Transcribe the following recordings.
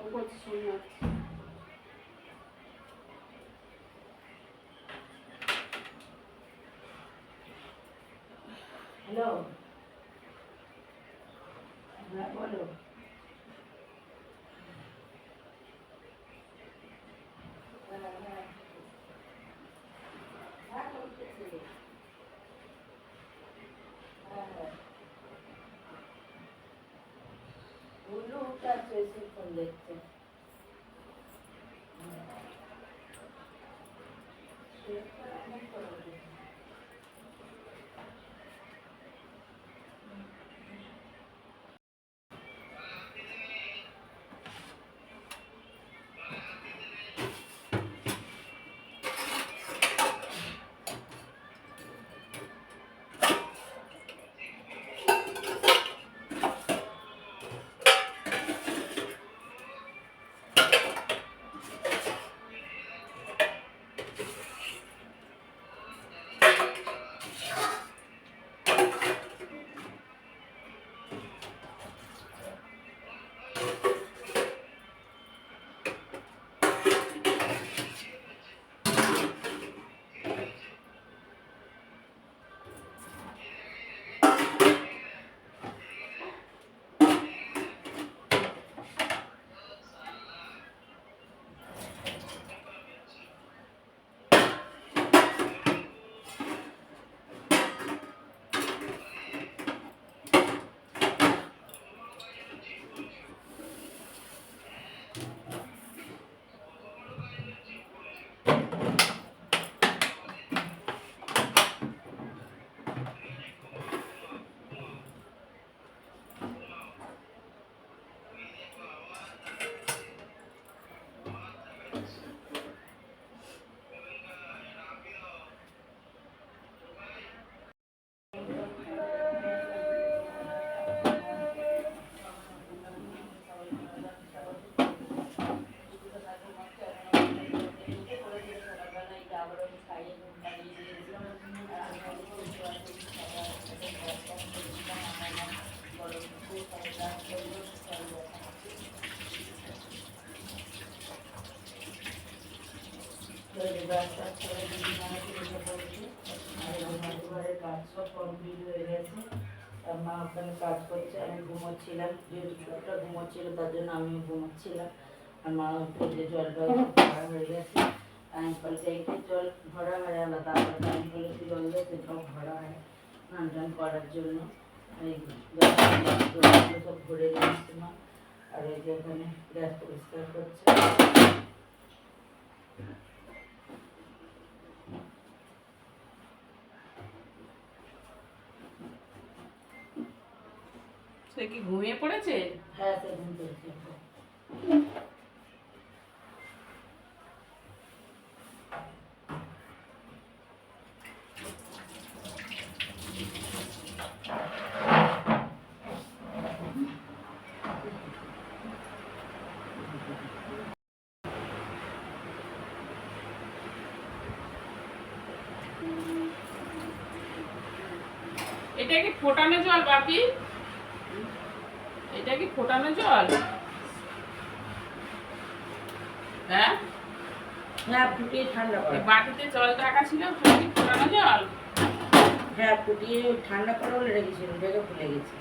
Hello, হ্যাঁ বলো। Phone দেখছে। কাজ সব কমপ্লিট হয়ে গেছে। মা ওখানে কাজ করছে, আমি ঘুমোচ্ছিলাম, যেহেতু ছোটটা ঘুমোচ্ছিল তার জন্য আমিও ঘুমোচ্ছিলাম। আর মা যে জলটা ভরা হয়ে গেছে, টাইম কল ট্যাঙ্কে জল ভরা হয় আলাদা, আবার টাইম কলে জল দেয় সেটাও ভরা হয় স্নান টান করার জন্য। এই জলগুলো সব ভরে দিয়েছে মা। আর এই যে ওখানে গ্যাস পরিষ্কার করছে। সে কি ঘুমিয়ে পড়েছে? হ্যাঁ, সে ঘুম পড়েছে। এটা কি ফোটানো জল বাপি? এটা কি ফোটানো জল? হ্যাঁ, হ্যাঁ, ফুটিয়ে ঠান্ডা করা। বাটিতে জল রাখা ছিল, সেটা কি ফোটানো জল? হ্যাঁ, ফুটিয়ে ঠান্ডা করে বলে রেখেছিল, রেখে ভুলে গেছি।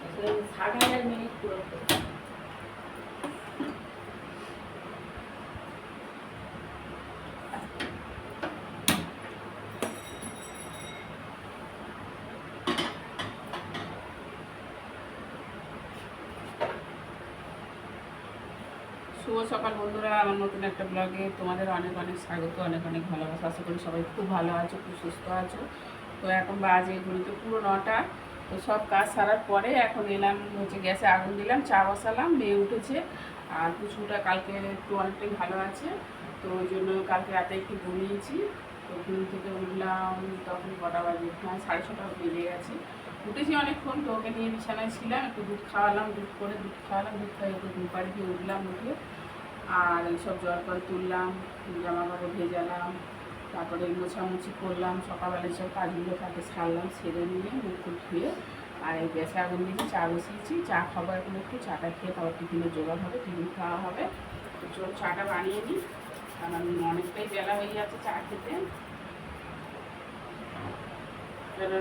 আসলে 60,000 মিনিট পুরো করতে। শুভ সকাল বন্ধুরা, আমার নতুন একটা ব্লগে তোমাদের অনেক অনেক স্বাগত, অনেক অনেক ভালোবাসা। আশা করি সবাই খুব ভালো আছো, খুব সুস্থ আছো। তো এখন বাজে ঘড়িতে পুরো 9টা। তো সব কাজ সারার পরে এখন এলাম হচ্ছে গ্যাসে আগুন দিলাম, চা বসালাম, মেয়ে উঠেছে। আর কুচুটা কালকে একটু অনেকটাই ভালো আছে, তো ওই জন্য কালকে রাতে একটু ঘুমিয়েছি। তো ঘুম থেকে উঠলাম তখন কটা বাজে, 6:30 বেজে গেছে। উঠেছি অনেকক্ষণ, তো ওকে নিয়ে বিছানায় ছিলাম, একটু দুধ খাওয়ালাম, দুধ খাইয়ে একটু ঘুম পাড়ি দিয়ে উঠলাম। উঠে আর এইসব জল ফল তুললাম, জামা কাপড় ভেজালাম, তারপরে মোছামুছি করলাম, সকালবেলা সব কাজগুলো থাকে সারলাম, সেরে নিয়ে মুখ ধুয়ে আর এই গ্যাসে আগুন দিয়ে চা বসিয়েছি। চা খাবো এখন, একটু চাটা খেয়ে তারপর টিফিনের জোগাড় হবে, টিফিন খাওয়া হবে। তো চল চাটা বানিয়ে নিই, কারণ অনেকটাই বেলা হয়ে যাচ্ছে চা খেতে।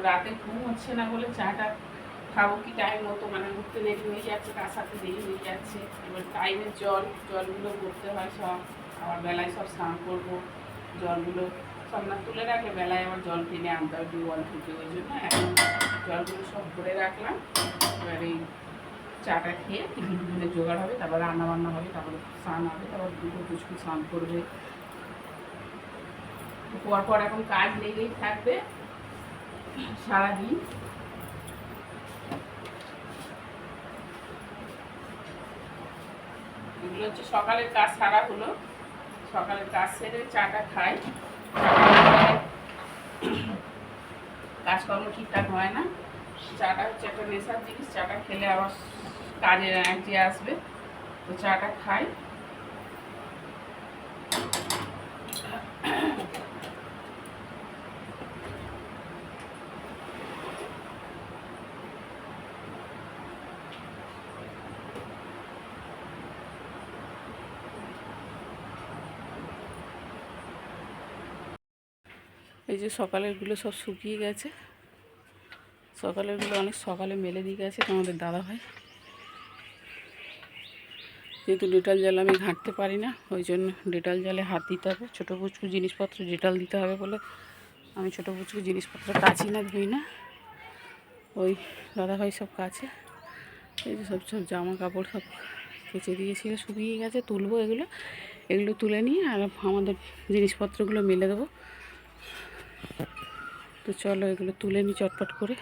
রাতে ঘুম হচ্ছে না বলে চাটা খাবো কি টাইম মতো, মানে উঠতে দেরি হয়ে যাচ্ছে, তার সাথে দেরি হয়ে যাচ্ছে। এবার টাইমের জলগুলো করতে হয় সব, আবার বেলায় সব স্নান করবো, জলগুলো সব না তুলে রাখলে বেলায় আবার জল কিনে আনতে হবে টিউবওয়েল থেকে। ওই জন্য এখন জলগুলো সব ভরে রাখলাম। এবার এই চাটা খেয়ে টিফিনে জোগাড় হবে, তারপর রান্না বান্না হবে, তারপরে স্নান হবে, তারপর দুটো কুচকু স্নান করবে। পর এখন কাজ লেগেই থাকবে সারাদিন। এগুলো হচ্ছে সকালের কাজ সারা হলো, সকালের কাজ সেরে চাটা খাই। কাজকর্ম ঠিকঠাক হয় না, চাটা হচ্ছে একটা নেশার জিনিস, চাটা খেলে আবার কাজে এনার্জি আসবে, তো চাটা খাই। এই যে সকালেরগুলো সব শুকিয়ে গেছে, সকালেরগুলো অনেক সকালে মেলে দিয়ে গেছে তোমাদের দাদা ভাই। যেহেতু ডেটাল জল আমি ঘাঁটতে পারি না, ওই জন্য ডেটাল জলে হাত দিতে হবে। ছোটো পুচকু জিনিসপত্র ডেটাল দিতে হবে বলে আমি ছোটো পুচকু জিনিসপত্র কাচি না, ধুই না। ওই দাদা ভাই সব কাছে। এই যে সব জামা কাপড় সব কেচে দিয়েছিল, শুকিয়ে গেছে। তুলবো এগুলো তুলে নিয়ে আর আমাদের জিনিসপত্রগুলো মেলে দেবো। তো চলো এগুলো তুলে নিই চটপট করে।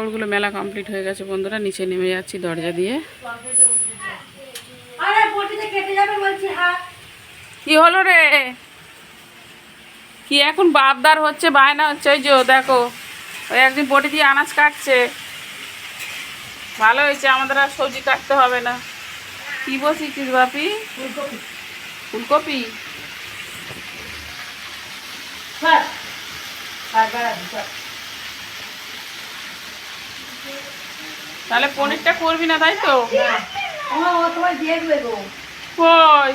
কাপড়গুলো মেলা কমপ্লিট হয়ে গেছে বন্ধুরা, নিচে নেমে যাচ্ছি দরজা দিয়ে। কি হলো রে? কি এখন বাপদার হচ্ছে, বায়না হচ্ছে, ওই যে দেখো ওই একদিন বটি দিয়ে আনাজ কাটছে। ভালো হয়েছে, আমাদের আর সবজি কাটতে হবে না। কি বলছিস বাপি? ফুলকপি। তাহলে পনিরটা করবি না, তাই তো? কই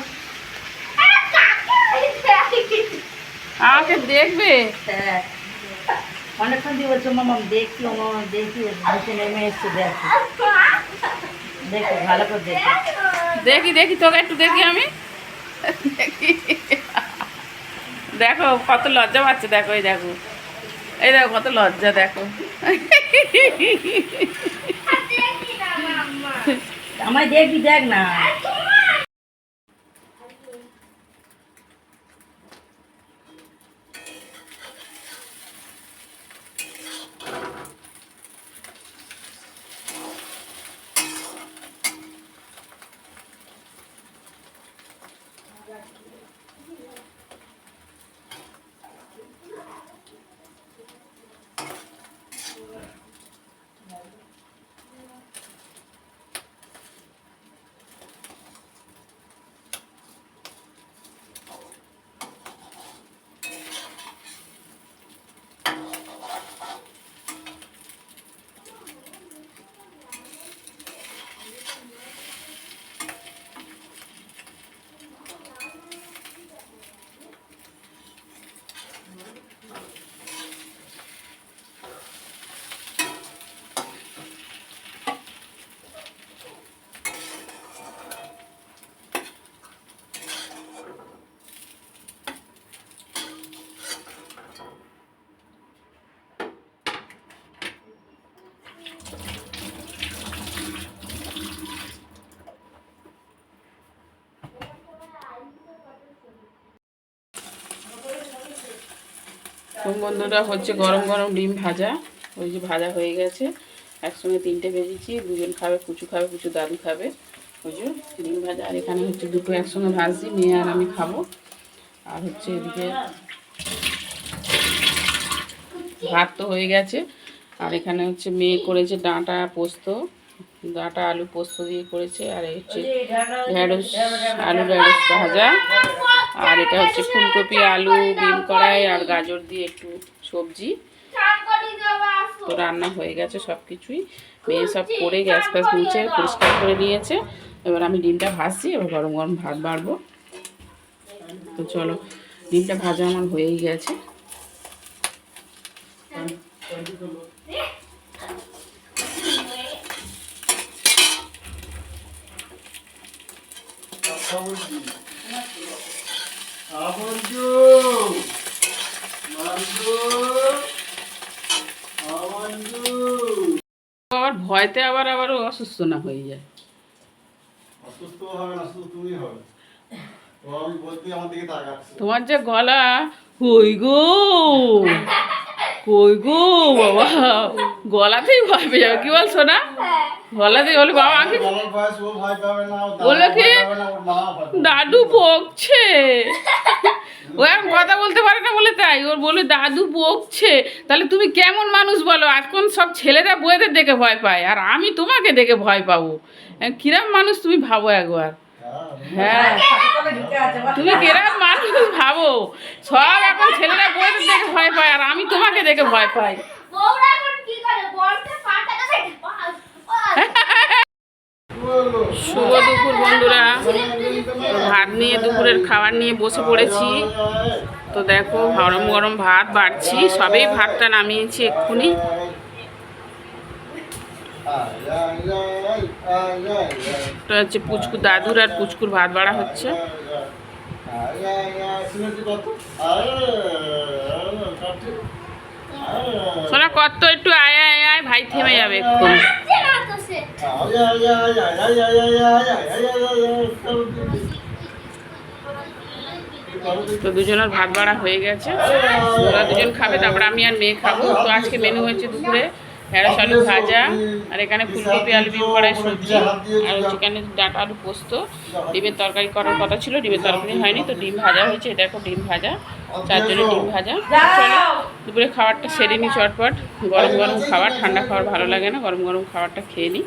আমাকে দেখবে? অনেকক্ষণ দিয়ে বলছো মামা দেখি, মামা দেখি, নিচে নেমে এসছে, দেখো দেখো ভালো করে দেখো। দেখি দেখি তোকে একটু দেখি আমি। দেখি। দেখো কত লজ্জা পাচ্ছে, দেখো এই দেখো, এই দেখো কত লজ্জা, দেখো। আমায় দেখবি, দেখ না। বন্ধুরা হচ্ছে গরম গরম ডিম ভাজা, ওই যে ভাজা হয়ে গেছে, একসঙ্গে 3টে ভেজেছি। দুজন খাবে, কুচু খাবে, কুচু দাদু খাবে। ওই যে ডিম ভাজা, আর এখানে হচ্ছে দুটো একসঙ্গে ভাজছি, মেয়ে আর আমি খাবো। আর হচ্ছে এদিকে ভাত তো হয়ে গেছে, আর এখানে হচ্ছে মেয়ে করেছে ডাঁটা পোস্ত, ডাঁটা আলু পোস্ত দিয়ে করেছে। আর এই হচ্ছে ঢেঁড়স, আলু ঢেঁড়স ভাজা। আর এটা হচ্ছে ফুলকপি আলু ডিম কড়াই আর গাজর দিয়ে একটু সবজি। তো রান্না হয়ে গেছে সব কিছুই, মেয়ে সব করে গ্যাস ফ্যাস মুছে পরিষ্কার করে নিয়েছে। এবার আমি ডিমটা ভাজছি, এবার গরম গরম ভাত বাড়বো। তো চলো, ডিমটা ভাজা আমার হয়েই গেছে। আবার ভয়তে আবারও অসুস্থ না হয়ে যায়। অসুস্থ হবে না, শুধু তুমি হবে। তো আমি বলতে আমার দিকে তাকাচ্ছে। তোমার যে গলা, কই গো কই গো বাবা, গলাতেই ভয় পেয়ে যাবে। কি বলছো না? গলাতেই বলে বাবা আমাকে গলার বয়স ও ভয় পাবে না, ও বলে কি ওর মা পাবে। দাদু বকছে, ও এখন কথা বলতে পারে না বলে তাই ওর বলে দাদু বকছে। তাহলে তুমি কেমন মানুষ বলো? এখন সব ছেলেরা বইয়েদের দেখে ভয় পায়, আর আমি তোমাকে দেখে ভয় পাবো। কিরম মানুষ তুমি ভাবো একবার। হ্যাঁ, তুমি কিরম মানুষ ভাবো। সব এখন ছেলেরা বইয়েদের দেখে ভয় পায়, আর আমি তোমাকে দেখে ভয় পাই। শুভ দুপুর বন্ধুরা, ভাত নিয়ে দুপুরের খাবার নিয়ে বসে পড়েছি। তো দেখো গরম গরম ভাত বাড়ছি, সবেই ভাতটা নামিয়েছি এক্ষুনি। এটা হচ্ছে পুচকু দাদুর আর পুচকুর ভাত বাড়া হচ্ছে। শোনা কত একটু আয় আয় আয়, ভাই থেমে যাবে এক্ষুনি। তো দুজনের ভাত বাড়া হয়ে গেছে, ওরা দুজন খাবে, তারপরে আমি আর মেয়ে খাবো। তো আজকে মেনু হয়েছে দুপুরে ঢেঁড়স আলু ভাজা, আর এখানে ফুলকপি আলু ডিম কড়াই সবজি, আর হচ্ছে এখানে ডাঁটা আলু পোস্ত। ডিমের তরকারি করার কথা ছিল, ডিমের তরকারি হয়নি, তো ডিম ভাজা হয়েছে। দেখো ডিম ভাজা, 4 জনের ডিম ভাজা। চলো দুপুরে খাবারটা সেরে নিই চটপট। গরম গরম খাবার, ঠান্ডা খাবার ভালো লাগে না, গরম গরম খাবারটা খেয়ে নিই।